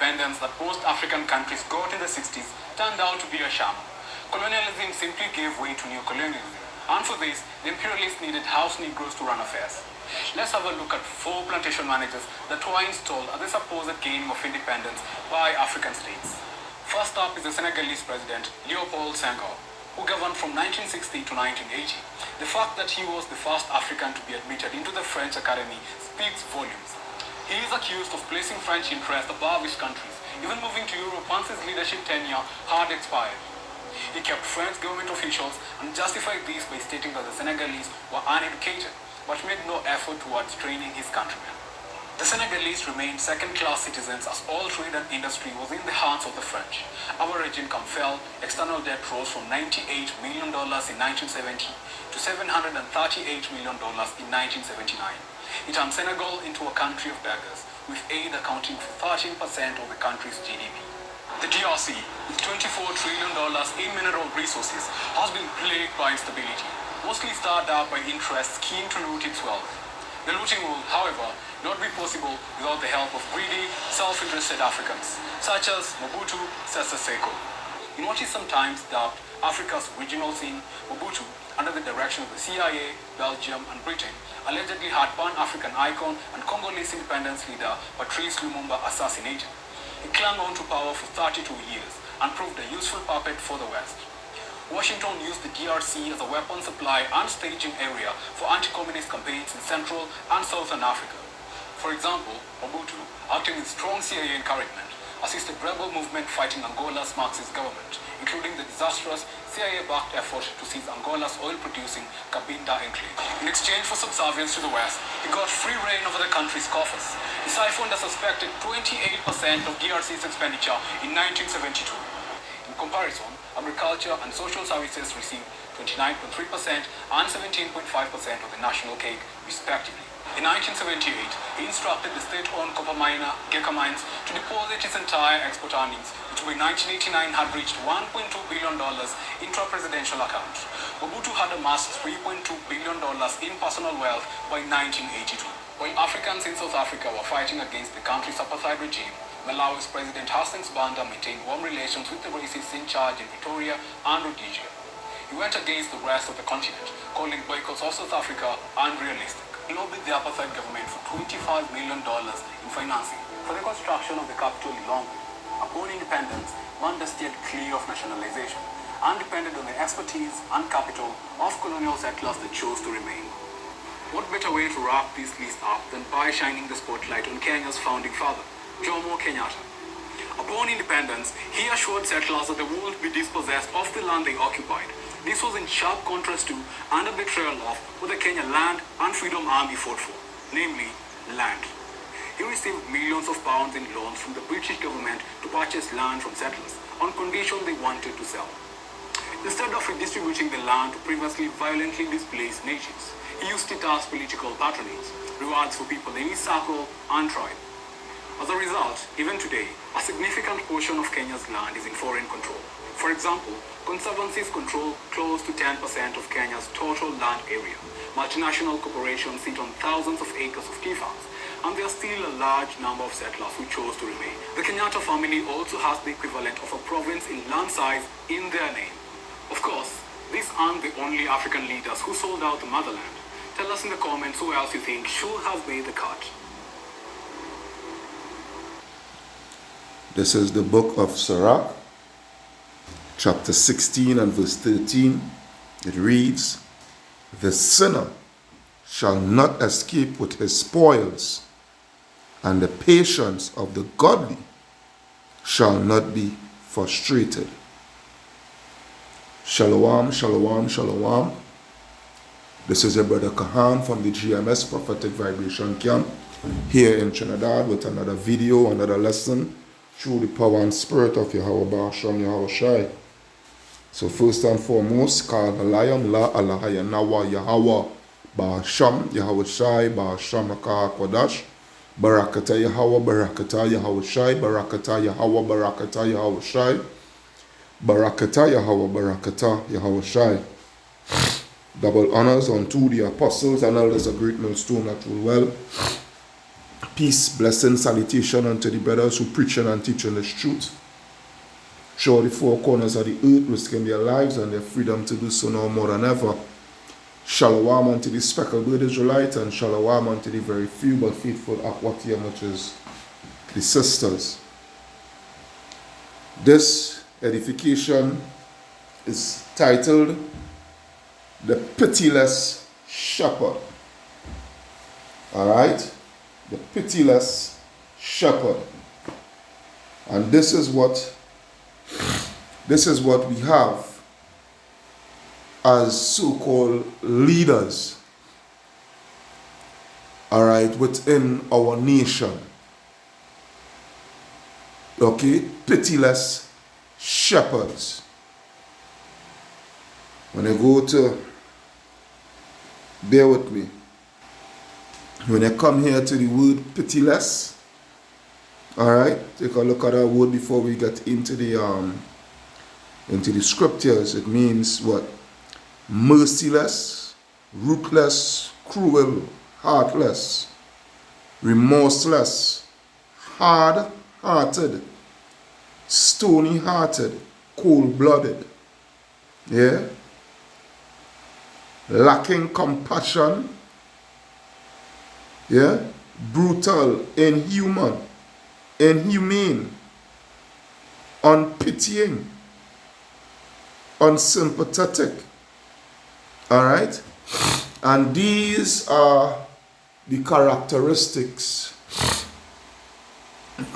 independence that most African countries got in the 60s turned out to be a sham. Colonialism simply gave way to neocolonialism, and for this, the imperialists needed house Negroes to run affairs. Let's have a look at 4 plantation managers that were installed at the supposed gaining of independence by African states. First up is the Senegalese president, Leopold Senghor, who governed from 1960 to 1980. The fact that he was the first African to be admitted into the French Academy speaks volumes. He is accused of placing French interests above his country's, even moving to Europe once his leadership tenure had expired. He kept French government officials and justified this by stating that the Senegalese were uneducated, but made no effort towards training his countrymen. The Senegalese remained second-class citizens as all trade and industry was in the hands of the French. Average income fell, external debt rose from $98 million in 1970 to $738 million in 1979. It turned Senegal into a country of beggars, with aid accounting for 13% of the country's GDP. The DRC, with $24 trillion in mineral resources, has been plagued by instability, mostly stirred up by interests keen to loot its wealth. The looting will, however, not be possible without the help of greedy, self-interested Africans, such as Mobutu Sese Seko. In what is sometimes dubbed Africa's regional scene, Mobutu, under the direction of the CIA, Belgium, and Britain, allegedly had Pan-African icon and Congolese independence leader Patrice Lumumba assassinated. He clung on to power for 32 years and proved a useful puppet for the West. Washington used the DRC as a weapon supply and staging area for anti-communist campaigns in Central and Southern Africa. For example, Mobutu, acting with strong CIA encouragement, assisted rebel movement fighting Angola's Marxist government, including the disastrous CIA-backed effort to seize Angola's oil-producing Cabinda enclave. In exchange for subservience to the West, he got free reign over the country's coffers. He siphoned a suspected 28% of DRC's expenditure in 1972. In comparison, agriculture and social services received 29.3% and 17.5% of the national cake, respectively. In 1978, he instructed the state-owned copper miner, Geka Mines, to deposit its entire export earnings, which by 1989 had reached $1.2 billion into a presidential account. Mobutu had amassed $3.2 billion in personal wealth by 1982. While Africans in South Africa were fighting against the country's apartheid regime, Malawi's President Hastings Banda maintained warm relations with the racists in charge in Pretoria and Rhodesia. He went against the rest of the continent, calling boycotts of South Africa unrealistic. He lobbied the apartheid government for $25 million in financing for the construction of the capital in Lilongwe. Upon independence, Banda steered clear of nationalization and depended on the expertise and capital of colonial settlers that chose to remain. What better way to wrap this list up than by shining the spotlight on Kenya's founding father, Jomo Kenyatta. Upon independence, he assured settlers that they would be dispossessed of the land they occupied. This was in sharp contrast to and a betrayal of what the Kenya Land and Freedom Army fought for, namely land. He received millions of pounds in loans from the British government to purchase land from settlers on condition they wanted to sell. Instead of redistributing the land to previously violently displaced nations, he used it as political patronage, rewards for people in his circle and tribe. As a result, even today, a significant portion of Kenya's land is in foreign control. For example, conservancies control close to 10% of Kenya's total land area. Multinational corporations sit on thousands of acres of tea farms, and there are still a large number of settlers who chose to remain. The Kenyatta family also has the equivalent of a province in land size in their name. Of course, these aren't the only African leaders who sold out the motherland. Tell us in the comments who else you think should have made the cut. This is the book of Sirach, chapter 16 and verse 13. It reads, "The sinner shall not escape with his spoils, and the patience of the godly shall not be frustrated." Shalom, shalom, shalom. This is your brother Kahan from the GMS Prophetic Vibration Camp here in Trinidad with another video, another lesson through the power and spirit of Yahweh Ba'asham Yahweh Shai. So first and foremost, Ka'alayam La Alahaya Nawa Yahweh Ba'asham Yahweh Shai Ba'asham Akaha Kodash Barakata Yahweh Barakata Yahweh Shai Barakata Yahweh Barakata Yahweh Shai Barakata Yahweh Barakata Yahweh Shai. Double honors unto the apostles and elders of Great Millstone that rule well, Peace, blessing, salutation unto the brothers who preaching and teaching this truth. Show the four corners of the earth, risking their lives and their freedom to do so now more than ever. Shalom unto the speckled bird Israelite, and shalom unto the very few but faithful Akwatiyam, which is the sisters. This edification is titled The Pityless Shepherd. Alright? The Pityless Shepherd. And this is what we have as so-called leaders, all right, within our nation. Okay, pitiless shepherds. When I go to, bear with me, when I come here to the word pitiless, all right, take a look at that word before we get into the scriptures. It means what? Merciless, ruthless, cruel, heartless, remorseless, hard-hearted, stony-hearted, cold-blooded, yeah, lacking compassion, yeah, brutal, inhumane, unpitying, unsympathetic. All right? And these are the characteristics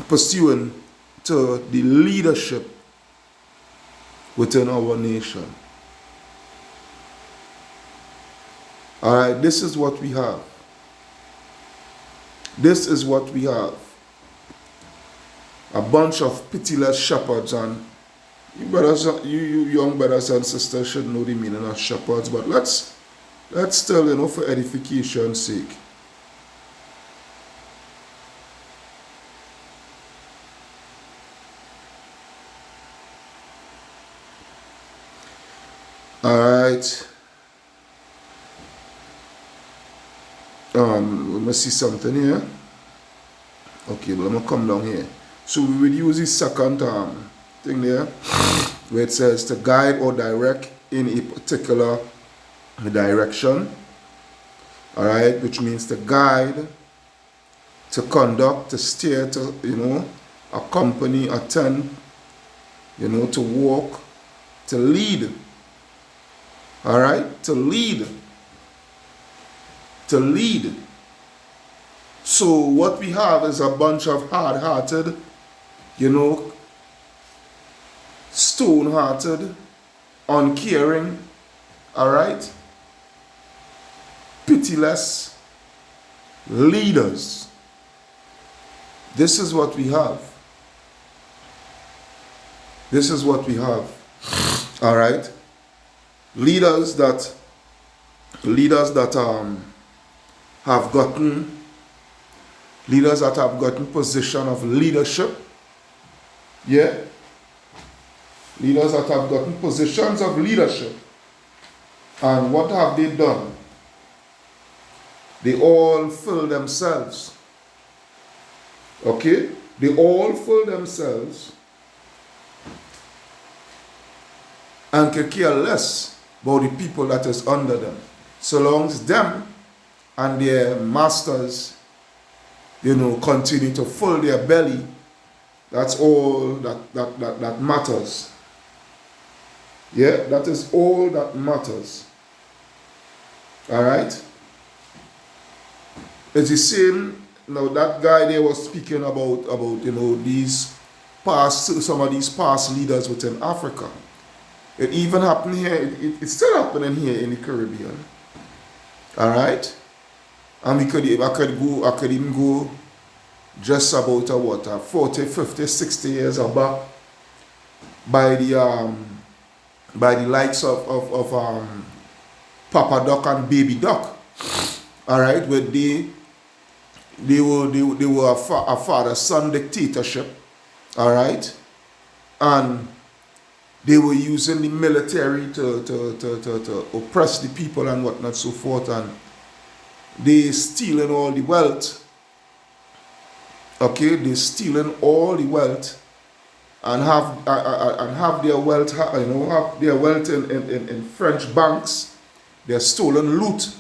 pursuant to the leadership within our nation. All right, this is what we have. This is what we have. A bunch of pitiless shepherds, and you young brothers and sisters should know the meaning of shepherds, but let's still, for edification's sake. All right. Let me see something here. Okay, well, I'm gonna come down here. So we will use the second thing there, where it says to guide or direct in a particular direction. All right, which means to guide, to conduct, to steer, to accompany, attend, to walk, to lead. All right, to lead. To lead. So what we have is a bunch of hard-hearted, stone-hearted, uncaring, all right, pitiless leaders. This is what we have. This is what we have. All right. Leaders that have gotten position of leadership. Yeah. Leaders that have gotten positions of leadership. And what have they done? They all fill themselves. Okay? They all fill themselves and can care less about the people that is under them. So long as them and their masters, continue to fill their belly, that's all that matters. Yeah, that is all that matters. All right? It's the same. Now that guy there was speaking about some of these past leaders within Africa. It even happened here. It's still happening here in the Caribbean. All right, and I could even go just about 40, 50, 60 years back by the likes of Papa Duck and Baby Duck. All right, where they were a father-son dictatorship. All right, and they were using the military to oppress the people and whatnot, so forth, and they stealing all the wealth Okay, they're stealing all the wealth and have their wealth, have their wealth in French banks. They're stolen loot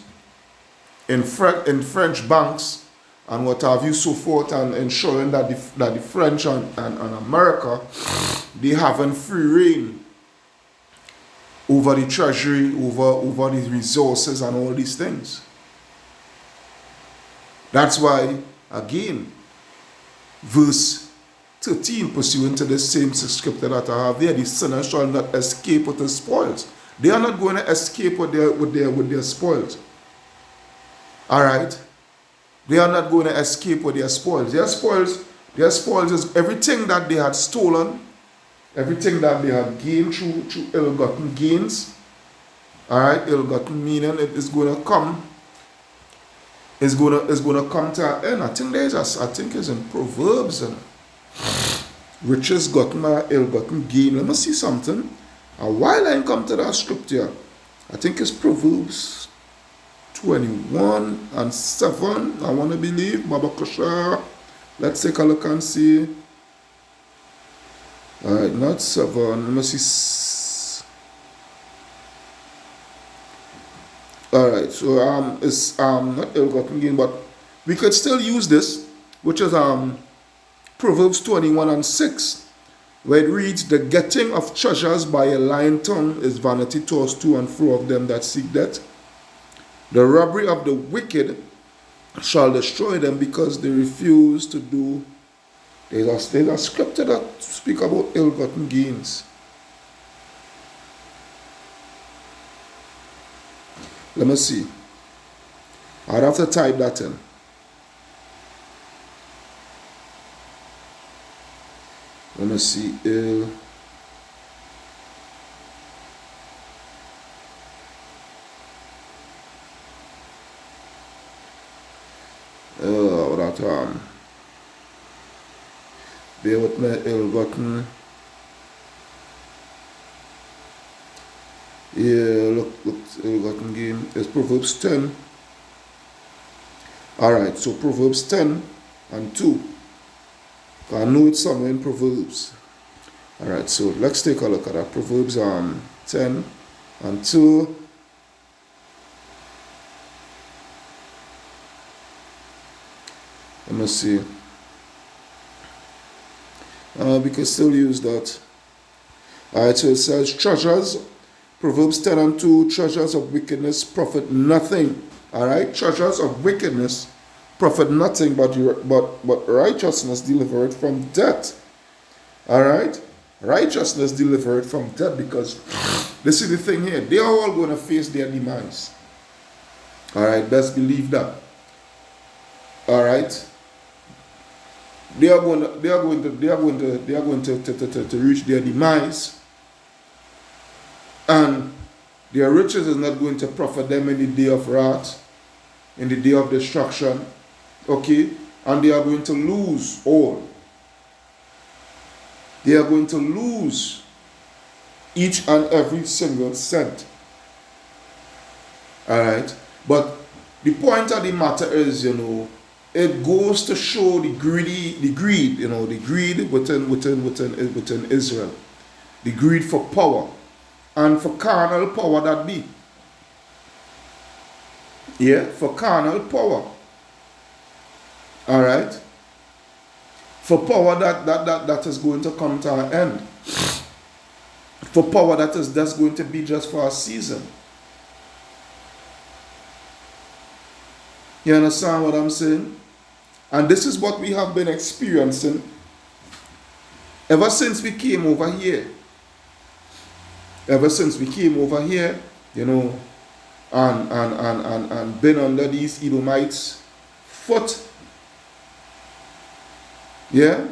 in French banks and what have you, so forth, and ensuring that the French and America, they having free reign over the treasury, over the resources and all these things. That's why, again, verse 13, pursuant to the same scripture that I have there, the sinner shall not escape with his spoils. They are not going to escape with their spoils. Alright? They are not going to escape with their spoils. Their spoils is everything that they had stolen, everything that they had gained through ill-gotten gains. Alright, ill-gotten meaning it is going to come. It's gonna come to an end. I think it's in Proverbs. Riches gotten by ill-gotten gain. Let me see something. A while I come to that scripture, I think it's Proverbs 21 and 7. I want to believe. Baba Kusha. Let's take a look and see. Alright, not 7. Let me see. Alright, so it's not ill-gotten gain, but we could still use this, which is Proverbs 21 and 6, where it reads, the getting of treasures by a lying tongue is vanity, tossed to and fro of them that seek death. The robbery of the wicked shall destroy them, because they refuse to do. There's a scripture that speak about ill-gotten gains. Let me see. I'd have to type that in. Let me see. Bear with me, ill-gotten. Yeah, look, ill-gotten gain. It's Proverbs 10. Alright, so Proverbs 10 and 2. I know it's somewhere in Proverbs. Alright, so let's take a look at that. Proverbs 10 and 2. Let me see. We can still use that. Alright, so it says treasures. Proverbs 10 and 2, treasures of wickedness profit nothing. Alright, treasures of wickedness profit nothing, but righteousness delivered from death. Alright, righteousness delivered from death, because this is the thing here. They are all going to face their demise. Alright, best believe that. Alright. They are going to reach their demise, and their riches is not going to profit them in the day of wrath, in the day of destruction. Okay, and they are going to lose all. They are going to lose each and every single cent. All right, but the point of the matter is, it goes to show the greed, the greed within Israel, the greed for power, and for carnal power that be. Yeah, for carnal power. All right, for power that is going to come to an end, for power that's going to be just for a season. You understand what I'm saying? And this is what we have been experiencing ever since we came over here. Ever since we came over here, and been under these Edomites' foot. Yeah?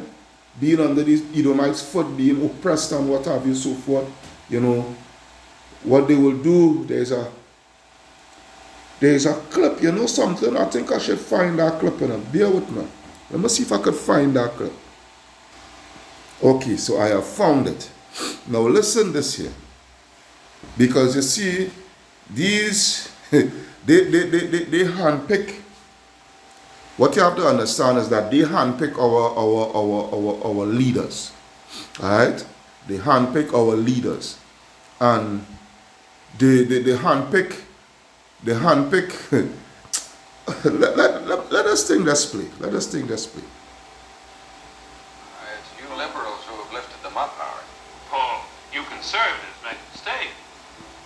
Being under these Edomites' foot, being oppressed and what have you, so forth. What they will do, there's a clip, something. I think I should find that clip in it. Bear with me. Let me see if I could find that clip. Okay, so I have found it. Now listen this here. Because you see, these they handpick What you have to understand is that they handpick our leaders. Alright? They handpick our leaders. And they handpick let us think this play. Let us think this play. It's you liberals who have lifted them up, Howard. Paul, you conservatives make a mistake.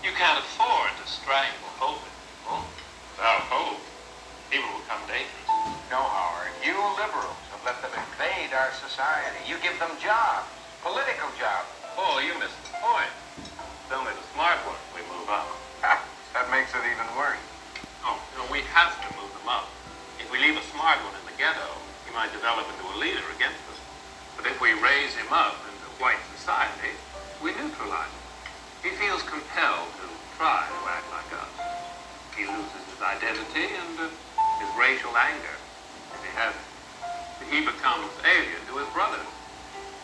You can't afford to strangle hoping people. Without hope, people will become dangerous. No, Howard. You liberals have let them invade our society. You give them jobs, political jobs. Paul, you missed the point. It's only the smart ones we move up. That makes it even worse. Oh, no, we have to move them up. If we leave a smart one in the ghetto, he might develop into a leader against us. But if we raise him up into white society, we neutralize him. He feels compelled to try to act like us. He loses his identity and his racial anger, if he has it. He becomes alien to his brothers.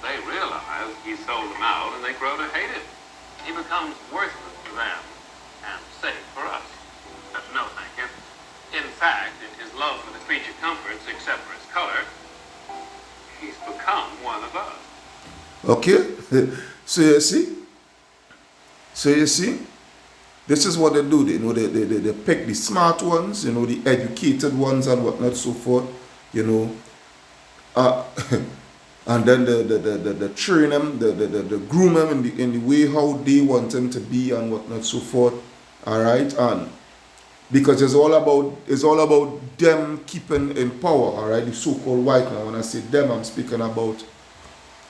They realize he sold them out and they grow to hate him. He becomes worthless to them and safe for us. No, thank you. In fact, in his love for the creature comforts, except for his color, he's become one of us. Okay? So you see? This is what they do. They pick the smart ones, the educated ones and whatnot, so forth, and then the train them, the groom them in the way how they want them to be and whatnot, so forth. All right, and because it's all about them keeping in power. All right, the so-called white man. When I say them, I'm speaking about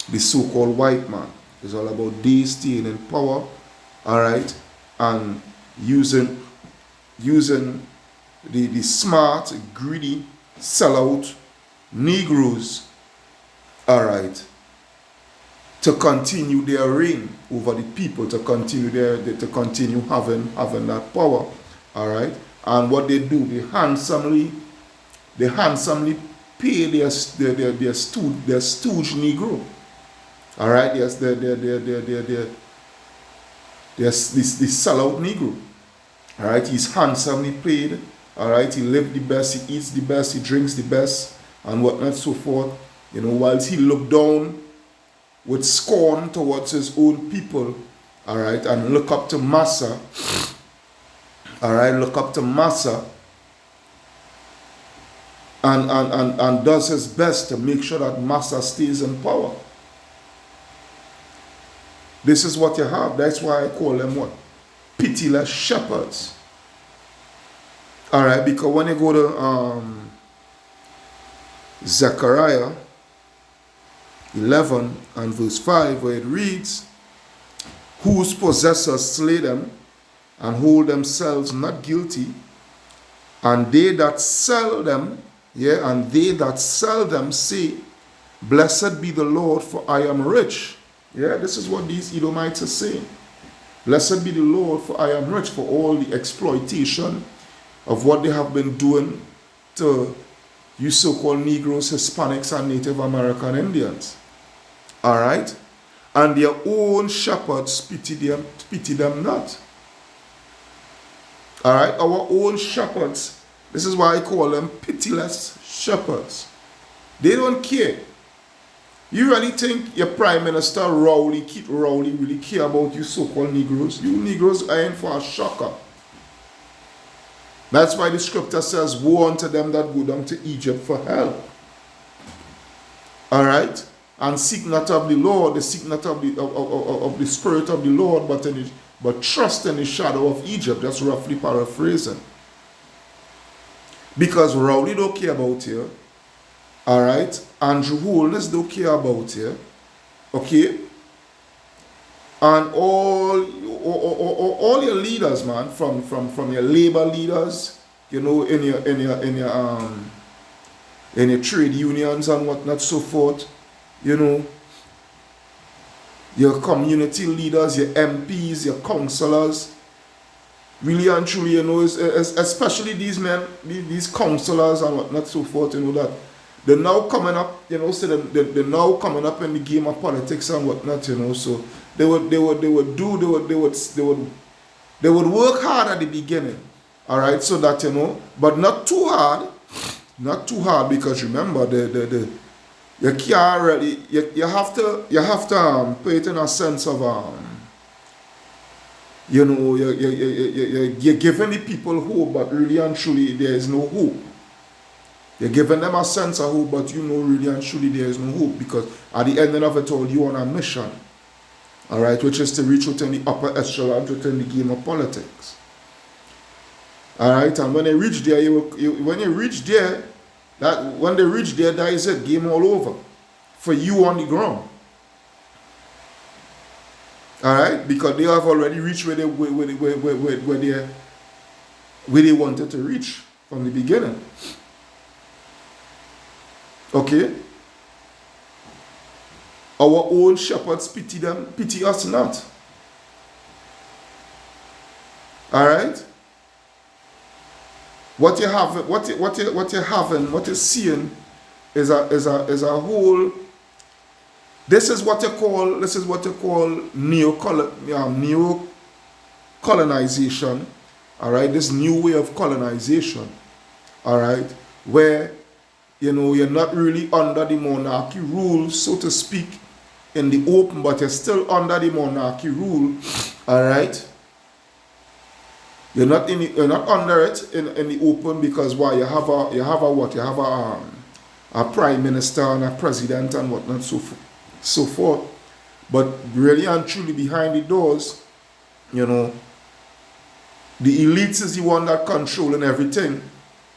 the so-called white man. It's all about they staying in power. All right, and using the smart, greedy, sellout Negroes, all right, to continue their reign over the people, to continue having that power, all right. And what they do, they handsomely pay their stooge Negro, all right. Yes, the sellout Negro. All right, he's handsomely paid. All right, he lives the best, he eats the best, he drinks the best, and whatnot, so forth. Whilst he look down with scorn towards his own people. All right, and look up to Massa. All right, look up to Massa, and does his best to make sure that Massa stays in power. This is what you have. That's why I call them what? Pityless shepherds. Alright, because when you go to Zechariah 11 and verse 5, where it reads, whose possessors slay them and hold themselves not guilty, and they that sell them, and they that sell them say, blessed be the Lord, for I am rich. Yeah, this is what these Edomites are saying. Blessed be the Lord, for I am rich, for all the exploitation of what they have been doing to you so-called Negroes, Hispanics, and Native American Indians. All right? And their own shepherds pity them not. All right? Our own shepherds, this is why I call them pityless shepherds. They don't care. You really think your Prime Minister Keith Rowley really care about you so-called Negroes? You Negroes are in for a shocker. That's why the scripture says, woe unto them that go down to Egypt for help. Alright? And seek not of the Lord, they seek not of the Spirit of the Lord, but trust in the shadow of Egypt. That's roughly paraphrasing. Because Rowley don't care about you. Alright? Andrew Holness don't care about you. Okay? And all your leaders, man, from your labor leaders, in your trade unions and whatnot, so forth, your community leaders, your MPs, your councillors, really and truly, especially these men, these councillors and whatnot, so forth, that they're now coming up, so they're now coming up in the game of politics and whatnot, so they would work hard at the beginning, all right, so that, but not too hard, Not too hard, because remember you can't really, you have to put it in a sense of you're giving the people hope, but really and truly there is no hope. You're giving them a sense of hope, but really and truly there is no hope, because at the end of it all, you're on a mission, all right, which is to reach within the upper echelon, within the game of politics. All right, and when they reach there, when they reach there, that is it, game all over for you on the ground. All right, because they have already reached where they wanted to reach from the beginning. Okay, our own shepherds pity us not. All right. What you're seeing is a whole. This is what you call neo-colonization. All right, this new way of colonization. All right, where you're not really under the monarchy rule, so to speak, in the open, but you're still under the monarchy rule. All right. You're not under it in the open, because why? You have a prime minister and a president and whatnot, so forth. But really and truly behind the doors, the elites is the one that controlling everything,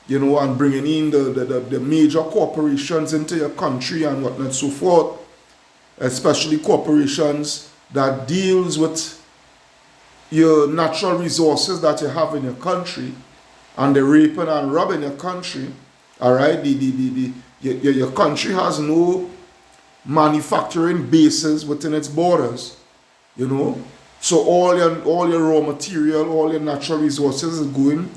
and bringing in the major corporations into your country and whatnot, so forth. Especially corporations that deals with your natural resources that you have in your country, and the raping and robbing your country. All right, your country has no manufacturing bases within its borders, So all your raw material, all your natural resources is going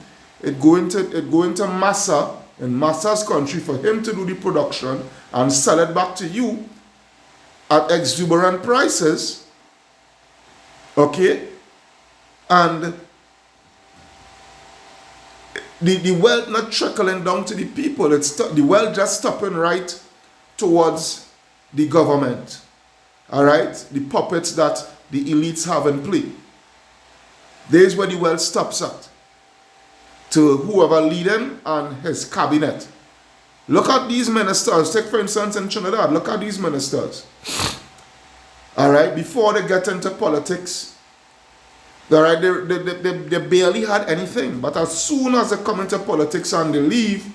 to Massa, in Massa's country, for him to do the production and sell it back to you at exuberant prices. Okay. And the wealth not trickling down to the people. The wealth just stopping right towards the government. All right? The puppets that the elites have in play. There's where the wealth stops at. To whoever leading and his cabinet. Look at these ministers. Take, for instance, in Trinidad. Look at these ministers. All right? Before they get into politics, all right, they barely had anything. But as soon as they come into politics and they leave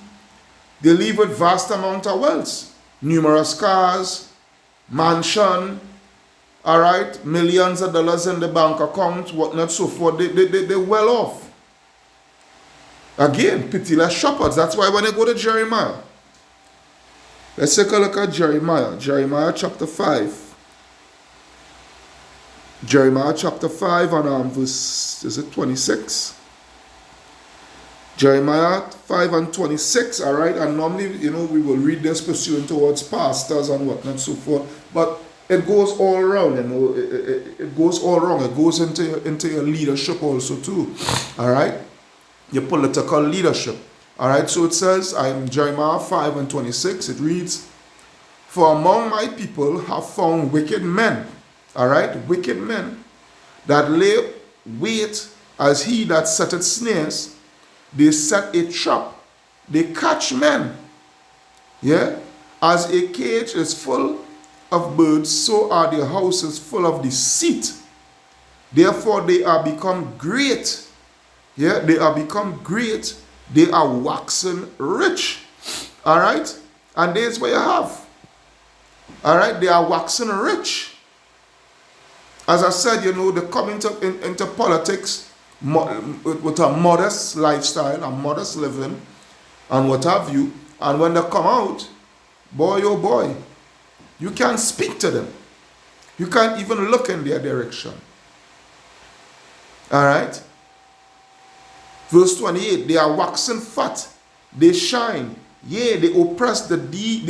with vast amount of wealth. Numerous cars, mansion, all right, millions of dollars in the bank account, whatnot, so forth. They're well off. Again, pityless shepherds. That's why when they go to Jeremiah, let's take a look at Jeremiah. Jeremiah chapter 5. Jeremiah chapter 5 and verse, is it 26? Jeremiah 5 and 26, all right? And normally, we will read this pursuant towards pastors and whatnot, so forth. But it goes all around, it goes all around. It goes into your leadership also too, all right? Your political leadership, all right? So it says, Jeremiah 5 and 26, it reads, "For among my people have found wicked men," all right, wicked men, "that lay wait as he that setteth snares. They set a trap, they catch men. Yeah, as a cage is full of birds, so are their houses full of deceit. Therefore they are become great." Yeah, they are become great. They are waxing rich. All right, and there's where you have. All right, they are waxing rich. As I said, they come into politics with a modest lifestyle, a modest living, and what have you. And when they come out, boy, oh boy, you can't speak to them. You can't even look in their direction. All right? Verse 28, "They are waxing fat, they shine. Yea, they oppress they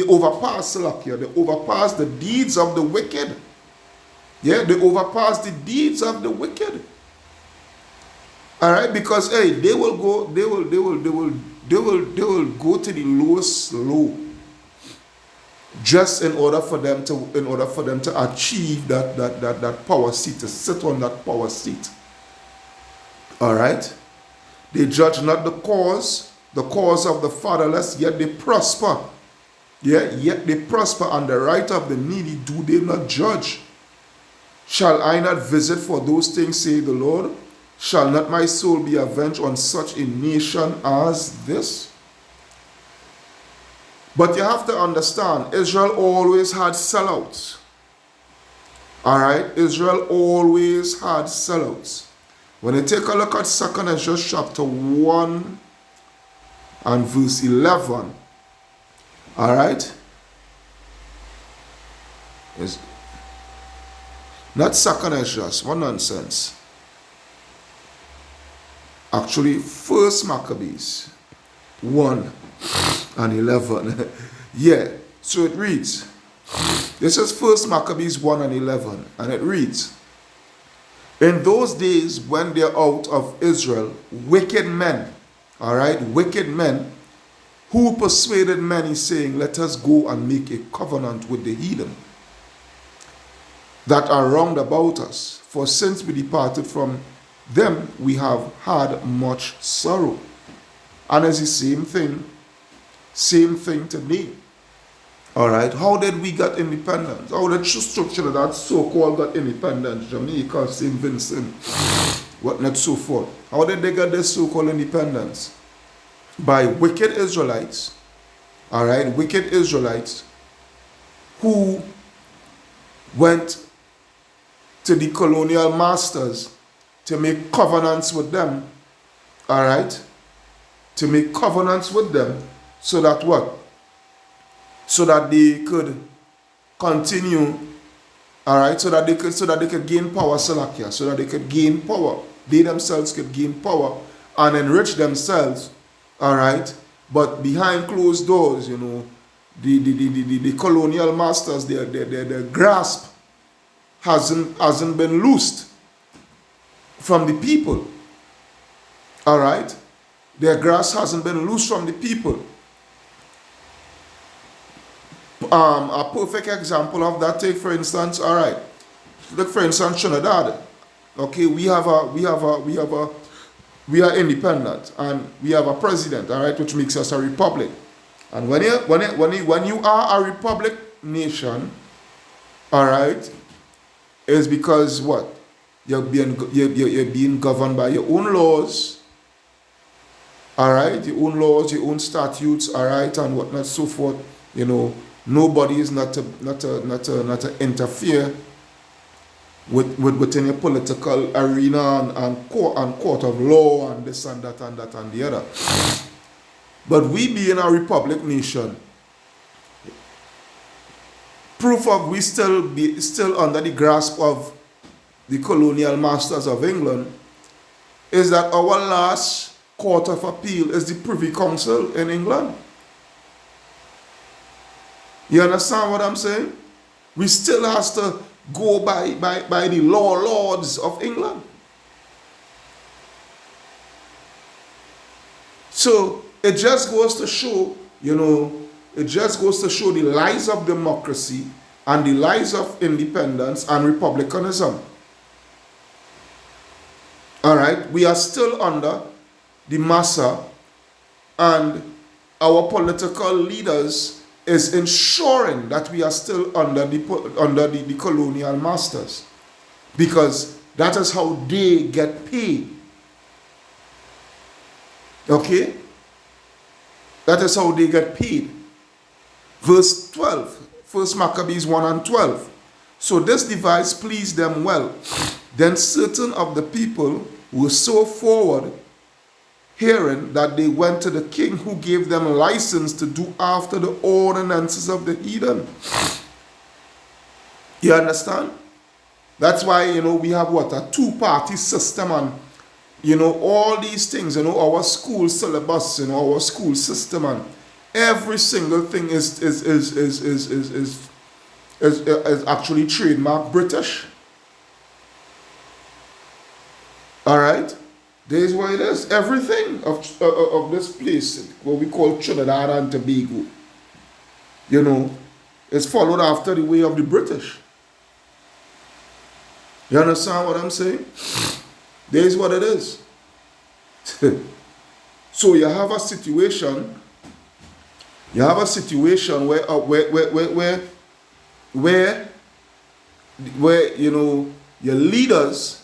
overpass the deeds of the wicked." Yeah, they overpass the deeds of the wicked. All right, because hey, they will will go to the lowest low just in order for them to achieve that power seat, to sit on that power seat. All right? They judge not the cause of the fatherless, yet they prosper. Yet they prosper, and the right of the needy do they not judge. Shall I not visit for those things, say the Lord? Shall not my soul be avenged on such a nation as this? But you have to understand, Israel always had sellouts. All right? Israel always had sellouts. When you take a look at 2 Ezra chapter 1 and verse 11, all right? It's not 2 Ezra, what nonsense. Actually, 1 Maccabees 1 and 11. Yeah, so it reads. This is 1 Maccabees 1 and 11, and it reads, in those days when they're out of Israel, wicked men, all right, wicked men, who persuaded many, saying, let us go and make a covenant with the heathen that are round about us. For since we departed from them, we have had much sorrow. And it's the same thing today. All right, how did we get independence? How did structure that so-called got independence? Jamaica, St. Vincent, whatnot, so forth. How did they get this so-called independence? By wicked Israelites, all right, wicked Israelites who went to the colonial masters to make covenants with them, all right, to make covenants with them so that what? So that they could continue, all right, so that they could gain power, Salakia, so that they could gain power. They themselves could gain power and enrich themselves, all right. But behind closed doors, you know, the colonial masters, their grasp hasn't been loosed from the people, all right. Their grasp hasn't been loosed from the people. A perfect example of that, take for instance, all right, look for instance Trinidad. Okay, we are independent and we have a president, all right, which makes us a republic. And when you are a republic nation, all right, is because what? You're being governed by your own laws, all right, your own laws, your own statutes, all right, and whatnot, so forth. You know, nobody is not to interfere within a political arena and court of law and this and that and that and the other. But we being a republic nation, proof of we still under the grasp of the colonial masters of England is that our last court of appeal is the Privy Council in England. You understand what I'm saying? We still has to go by the lords of England. So it just goes to show, you know, it just goes to show the lies of democracy and the lies of independence and republicanism. All right, we are still under the massa, and our political leaders is ensuring that we are still under the colonial masters, because that is how they get paid. Okay? That is how they get paid. Verse 12, 1 Maccabees 1 and 12. So this device pleased them well. Then certain of the people were so forward, hearing that they went to the king, who gave them license to do after the ordinances of the heathen. You understand? That's why, you know, we have what? A two-party system, and, you know, all these things, you know, our school syllabus, you know, our school system, and every single thing is actually trademark British. All right? There is what it is. Everything of this place, what we call Trinidad and Tobago, you know, is followed after the way of the British. You understand what I'm saying? There is what it is. So you have a situation. You have a situation where you know your leaders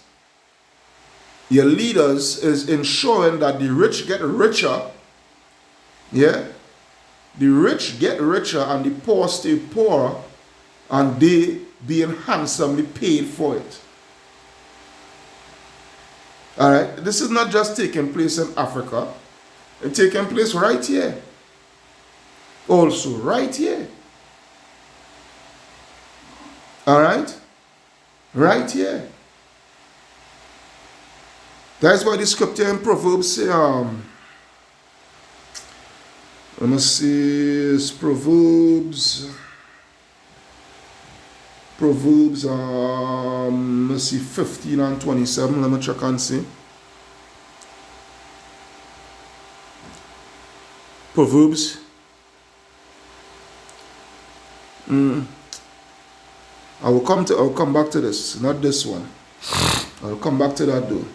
is ensuring that the rich get richer. Yeah, the rich get richer and the poor stay poorer, and they being handsomely paid for it. All right, this is not just taking place in Africa; it's taking place right here. Also, right here. All right, right here. That's why the scripture in Proverbs say, let me see, it's Proverbs, let's see, 15 and 27. Let me check and see. Proverbs. I'll come back to this, not this one. I'll come back to that though.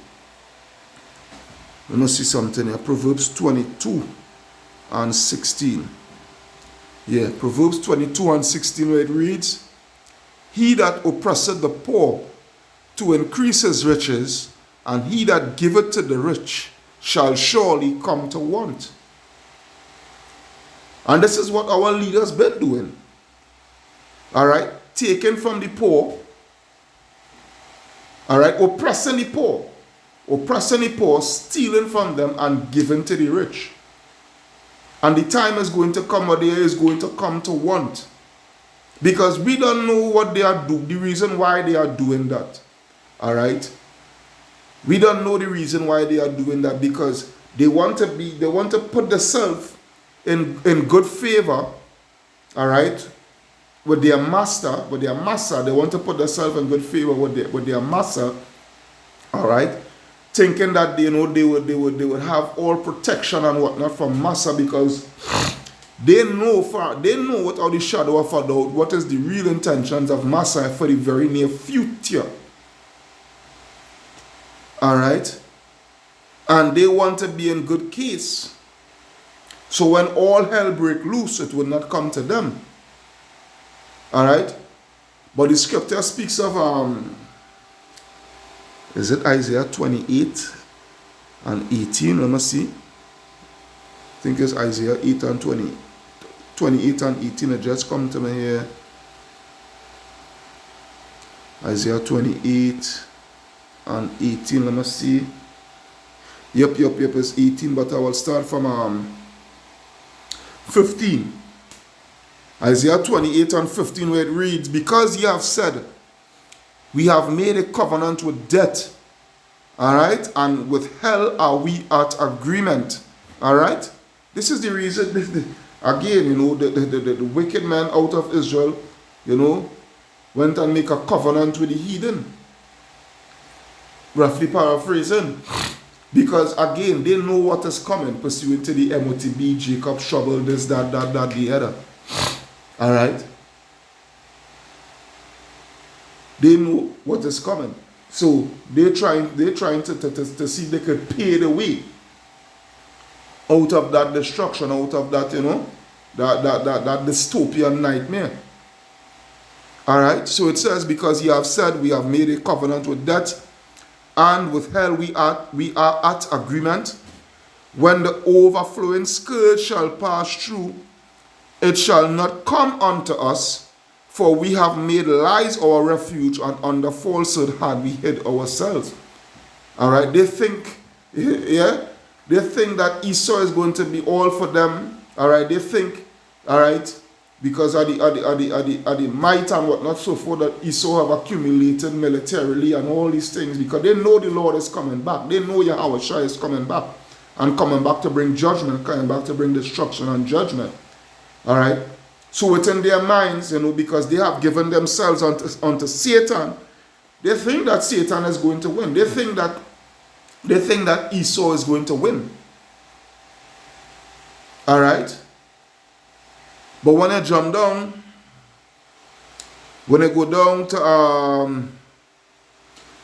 Let me see something here. Proverbs 22 and 16. Yeah, Proverbs 22 and 16, where it reads, "He that oppresseth the poor to increase his riches, and he that giveth to the rich shall surely come to want." And this is what our leaders been doing. All right, taking from the poor. All right, oppressing the poor, stealing from them and giving to the rich. And the time is going to come, or there is going to come to want. Because we don't know what they are doing, the reason why they are doing that. All right? We don't know the reason why they are doing that, because they want to put themselves in good favor, all right, with their master. They want to put themselves in good favor with their master, all right, thinking that they would have all protection and whatnot from massa, because they know without the shadow of a doubt what is the real intentions of massa for the very near future. All right, and they want to be in good case. So when all hell break loose, it will not come to them. All right, but the scripture speaks of is it Isaiah 28 and 18? Let me see. I think it's Isaiah 8 and 20. 28 and 18. It just come to me here. Isaiah 28 and 18. Let me see. Yep. It's 18, but I will start from 15. Isaiah 28 and 15, where it reads, "Because ye have said, we have made a covenant with death, all right, and with hell are we at agreement." All right, this is the reason. Again, you know, the wicked men out of Israel, you know, went and make a covenant with the heathen. Roughly paraphrasing, because again, they know what is coming, pursuant to the MOTB, Jacob shovel, this, that, the other. All right. They know what is coming. So they're trying to see if they could pay the way out of that destruction, out of that, you know, that dystopian nightmare. All right. So it says, "Because ye have said, we have made a covenant with death, and with hell we are at agreement. When the overflowing scourge shall pass through, it shall not come unto us. For we have made lies our refuge, and under falsehood had we hid ourselves." All right, they think, yeah, they think that Esau is going to be all for them. All right, they think, all right, because of the might and whatnot, so forth, that Esau have accumulated militarily and all these things, because they know the Lord is coming back. They know Yahweh Shai is coming back, and coming back to bring judgment, coming back to bring destruction and judgment. All right. So within their minds, you know, because they have given themselves unto Satan, they think that Satan is going to win. They think that they think that Esau is going to win. Alright? But when I jump down, when I go down to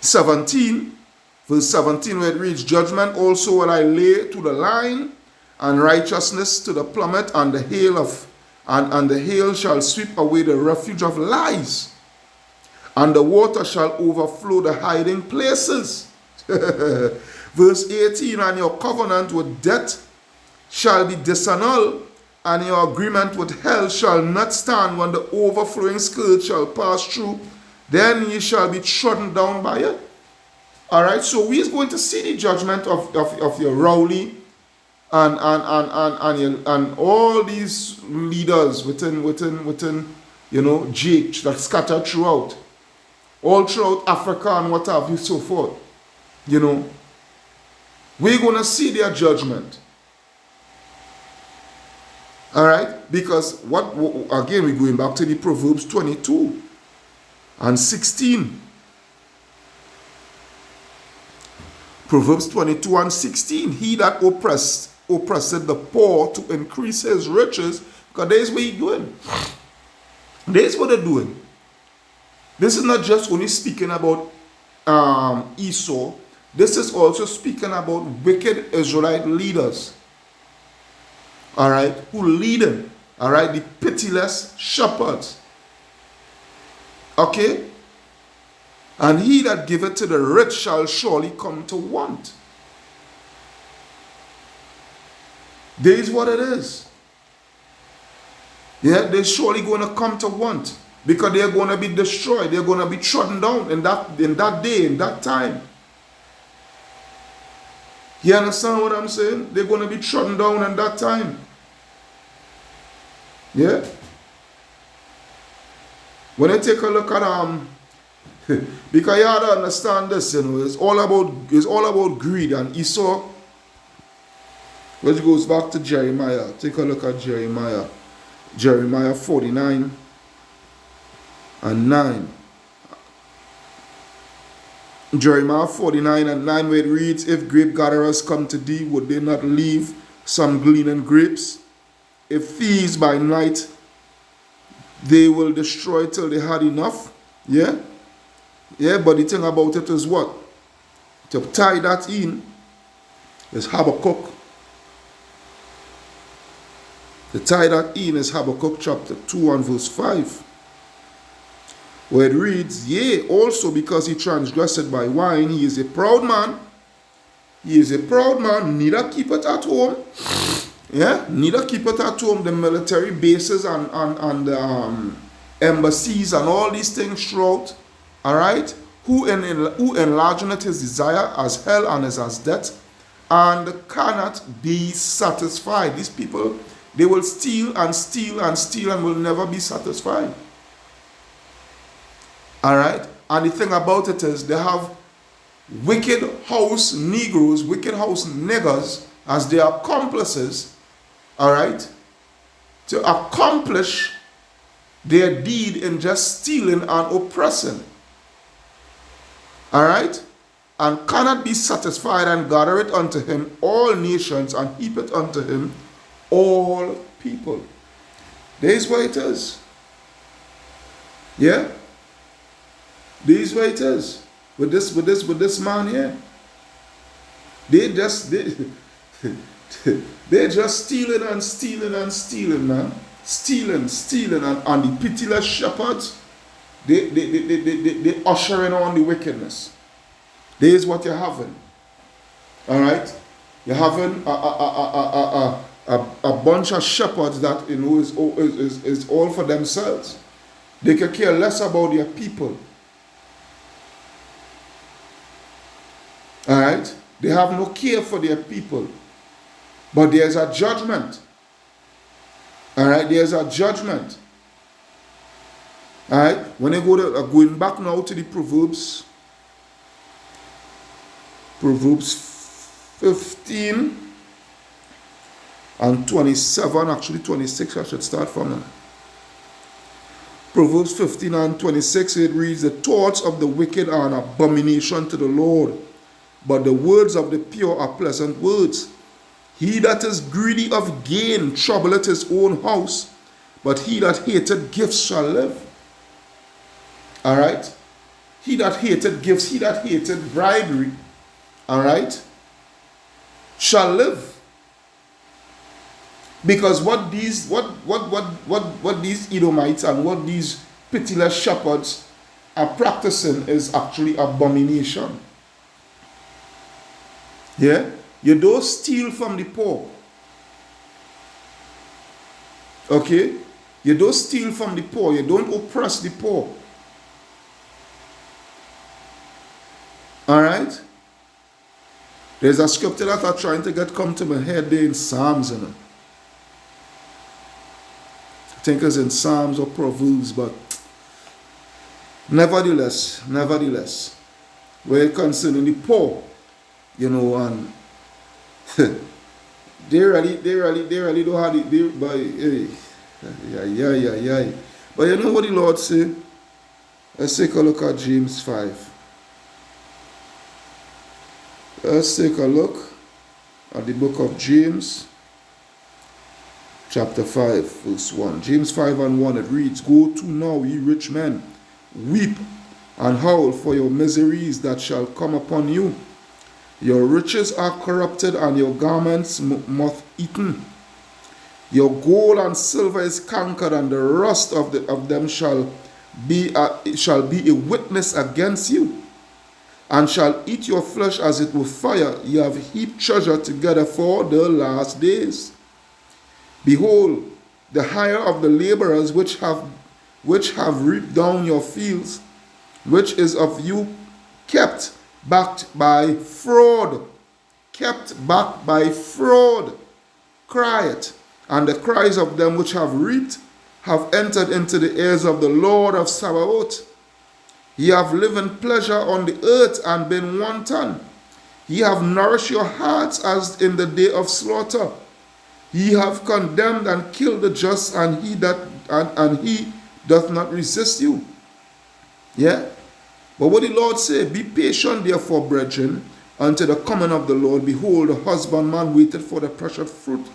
17, verse 17, where it reads, judgment also will I lay to the line, and righteousness to the plummet, and the hail shall sweep away the refuge of lies, and the water shall overflow the hiding places. Verse 18, and your covenant with death shall be disannulled, and your agreement with hell shall not stand when the overflowing scourge shall pass through. Then ye shall be trodden down by it. Alright, so we is going to see the judgment of your Rowley and all these leaders within Jake that scattered throughout. All throughout Africa and what have you, so forth. We're going to see their judgment. Alright? Because again, we're going back to the Proverbs 22 and 16. Proverbs 22 and 16. He that oppressed the poor to increase his riches. Because there's what he's doing. There's what they're doing. This is not just only speaking about Esau. This is also speaking about wicked Israelite leaders. Alright, who lead them. Alright, the pityless sheperds. Okay? And he that giveth to the rich shall surely come to want. There is what it is. Yeah, they're surely going to come to want. Because they're going to be destroyed. They're going to be trodden down in that day, in that time. You understand what I'm saying? They're going to be trodden down in that time. Yeah? When I take a look at because you have to understand this, it's all about greed. And Esau, which goes back to Jeremiah. Take a look at Jeremiah. Jeremiah 49 and 9. Jeremiah 49 and 9, where it reads, if grape gatherers come to thee, would they not leave some gleaning grapes? If thieves by night, they will destroy till they had enough. Yeah? Yeah, but the thing about it is what? To tie that in is Habakkuk. To tie that in is Habakkuk chapter 2 and verse 5. Where it reads, yea, also because he transgressed by wine, he is a proud man. He is a proud man, neither keep it at home. Yeah, neither keep it at home. The military bases and embassies and all these things throughout. Alright? Who enlargeneth his desire as hell and as death, and cannot be satisfied. These people, they will steal and steal and steal and will never be satisfied. Alright? And the thing about it is, they have wicked house Negroes, wicked house niggers as their accomplices, alright, to accomplish their deed in just stealing and oppressing. Alright? And cannot be satisfied, and gather it unto him all nations, and heap it unto him all people. There is where it is. Yeah? There is where it is. With this man here. They're just stealing and stealing and stealing, man. Stealing, and the pityless shepherds, they ushering on the wickedness. There's what you're having. Alright? You're having a bunch of shepherds that is all for themselves. They can care less about their people. Alright? They have no care for their people. But there's a judgment. Alright? There's a judgment. Alright? When I going back now to the Proverbs 15 and 27, actually 26, I should start from now. Proverbs 15 and 26, it reads, the thoughts of the wicked are an abomination to the Lord, but the words of the pure are pleasant words. He that is greedy of gain troubleth his own house, but he that hated gifts shall live. All right? He that hated gifts, he that hated bribery, all right, shall live. Because what these Edomites and what these pityless shepherds are practicing is actually abomination. Yeah? You don't steal from the poor. Okay? You don't steal from the poor. You don't oppress the poor. Alright? There's a scripture that I'm trying to get come to my head there in Psalms, you know. I think it's in Psalms or Proverbs, but nevertheless, where concerning the poor, you know, and they really don't have it, but But you know what the Lord said? Let's take a look at James 5. Let's take a look at the book of James, chapter 5, verse 1. James 5 and 1, it reads, Go to now, ye rich men, weep and howl for your miseries that shall come upon you. Your riches are corrupted, and your garments moth-eaten. Your gold and silver is cankered, and the rust of them shall be a witness against you, and shall eat your flesh as it were fire. You have heaped treasure together for the last days. Behold, the hire of the laborers which have reaped down your fields, which is of you kept back by fraud, crieth, and the cries of them which have reaped have entered into the ears of the Lord of Sabaoth. Ye have lived in pleasure on the earth and been wanton. Ye have nourished your hearts as in the day of slaughter. Ye have condemned and killed the just, and he doth not resist you. Yeah? But what the Lord say, be patient therefore, brethren, unto the coming of the Lord. Behold, the husbandman waited for the precious fruit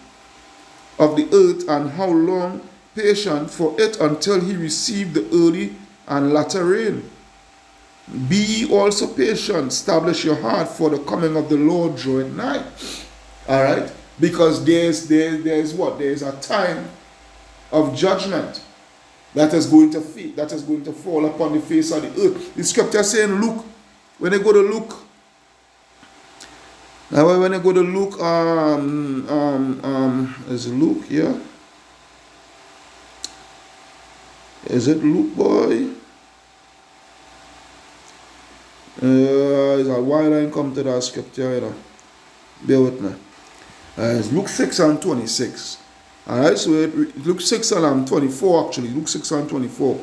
of the earth, and how long patient for it until he receive the early and latter rain. Be ye also patient, establish your heart, for the coming of the Lord draweth nigh. All right? Because there's what? There's a time of judgment that is going to fall upon the face of the earth. The scripture saying, Luke, when they go to Luke, is it Luke here? Is it Luke, boy? It's a while I come to that scripture, you know. Bear with me. It's Luke 6 and 26. Alright, so Luke 6 and 24 actually. Luke 6 and 24.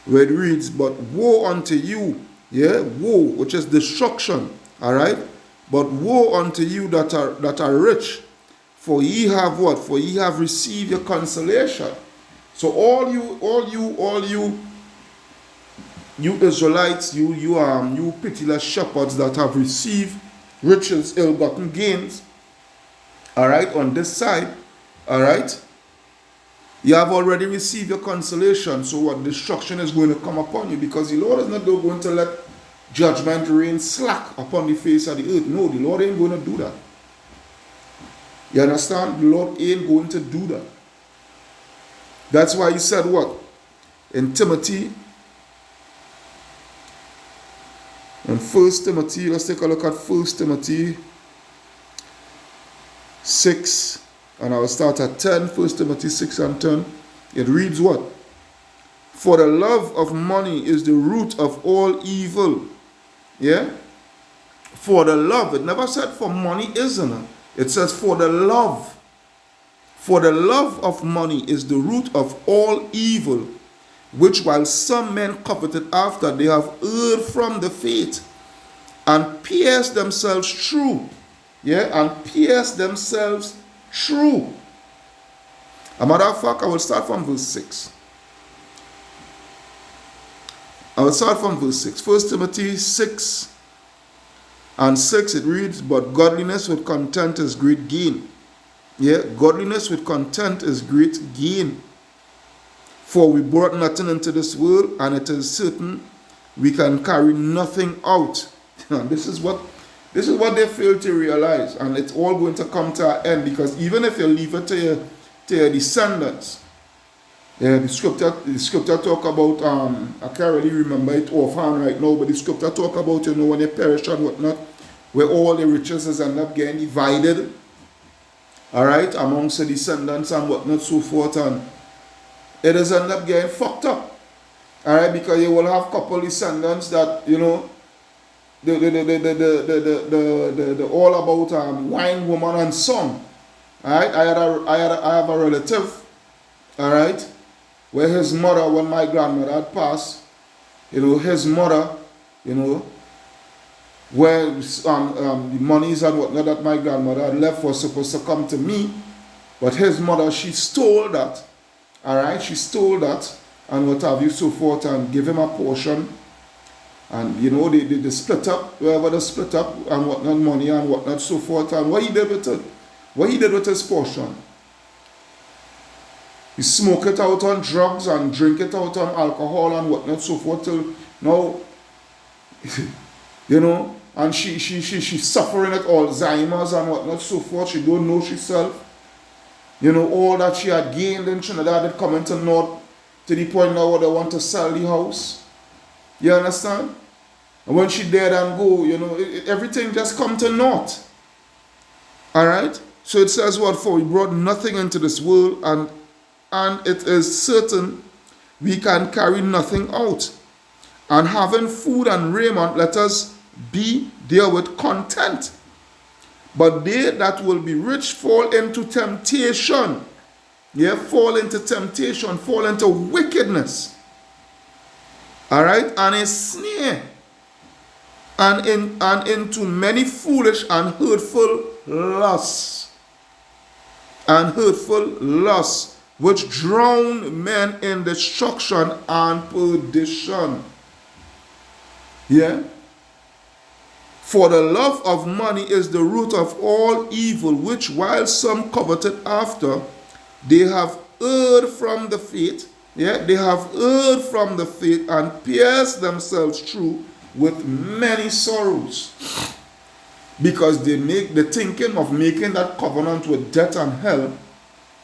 Where it reads, But woe unto you, woe, which is destruction. Alright? But woe unto you that are rich, for ye have what? For ye have received your consolation. So all you Israelites, you pitiless shepherds that have received riches, ill-gotten gains, all right, on this side, all right, you have already received your consolation. So what? Destruction is going to come upon you, because the Lord is not going to let judgment reign slack upon the face of the earth. No, the Lord ain't going to do that. You understand? The Lord ain't going to do that. That's why he said what? In Timothy, in 1 Timothy, let's take a look at 1 Timothy 6, and I will start at 10. 1 Timothy 6 and 10. It reads what? For the love of money is the root of all evil. Yeah? For the love. It never said for money, isn't it? It says for the love. For the love of money is the root of all evil, which while some men coveted after, they have erred from the faith, and pierced themselves through. Yeah, and pierced themselves through. A matter of fact, I will start from verse 6. I will start from verse 6. 1 Timothy 6 And 6, it reads, but godliness with content is great gain. Yeah, godliness with content is great gain. For we brought nothing into this world, and it is certain we can carry nothing out. And this is what they fail to realize, and it's all going to come to an end, because even if you leave it to your descendants, yeah, the scripture talk about I can't really remember it offhand right now, but the scripture talk about, you know, when you perish and whatnot, where all the riches is end up getting divided, all right, amongst the descendants and whatnot, so forth, and it is end up getting fucked up, all right, because you will have couple descendants that, you know, the all about wine, woman, and song. All right, I have a relative, all right, where his mother, when my grandmother had passed, you know, his mother, you know, where the monies and whatnot that my grandmother had left was supposed to come to me, but his mother, she stole that, all right, she stole that, and what have you, so forth, and give him a portion. And, you know, they split up, wherever they split up, and whatnot, money and whatnot, so forth. And what he did with it? What he did with his portion? He smoked it out on drugs and drink it out on alcohol and whatnot, so forth, till now, you know, and she's suffering at Alzheimer's and whatnot, so forth. She don't know herself. You know, all that she had gained in Trinidad had come into naught, to the point now where they want to sell the house. You understand? And when she dead and go, you know, everything just come to naught. Alright? So it says what? For we brought nothing into this world, and it is certain we can carry nothing out. And having food and raiment, let us be therewith content. But they that will be rich fall into temptation. Yeah, fall into temptation, fall into wickedness. All right, and a snare, and into many foolish and hurtful lusts, which drown men in destruction and perdition. Yeah. For the love of money is the root of all evil, which while some coveted after, they have erred from the faith. Yeah, they have erred from the faith and pierced themselves through with many sorrows. Because they make the thinking of making that covenant with death and hell,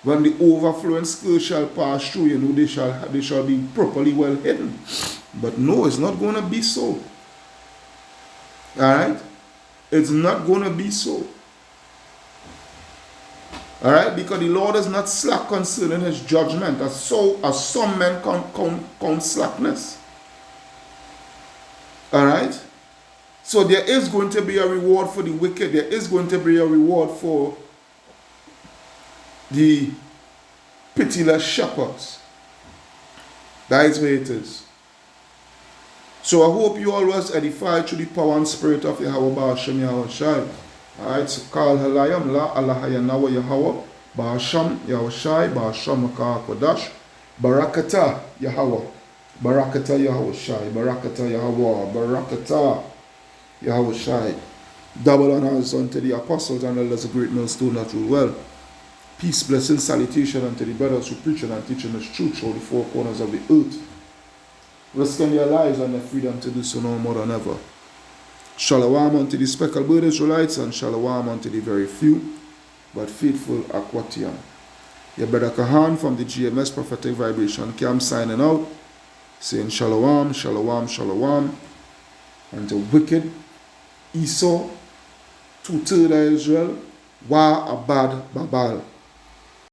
when the overflowing scourge shall pass through, you know, they shall be properly well hidden. But no, it's not going to be so. Alright? It's not going to be so. Alright? Because the Lord is not slack concerning his judgment, as some men count slackness. Alright? So there is going to be a reward for the wicked. There is going to be a reward for the pityless shepherds. That is where it is. So I hope you always edified through the power and spirit of Yahweh Ba'ashem Yahweh Shai. Alright, so Kal Halayam La Allahayanawa Yahweh Ba'ashem Yahweh Shai Ba'ashem Makah Kodash Barakata Yahweh Barakata Yahweh Shai Barakata Yahweh Barakata Yahweh Shai. Double honors unto the apostles and elders of great millstone that rule well. Peace, blessing, salutation unto the brothers who preach and teaching us truth through the four corners of the earth, risking their lives and their freedom to do so no more than ever. Shalom unto the speckled bird Israelites, and shalom unto the very few but faithful Aquatian. Your brother Kahan from the GMS Prophetic Vibration Camp signing out, saying shalom, shalom, shalom unto wicked Esau, 2/3 of Israel, Wa Abad Babal.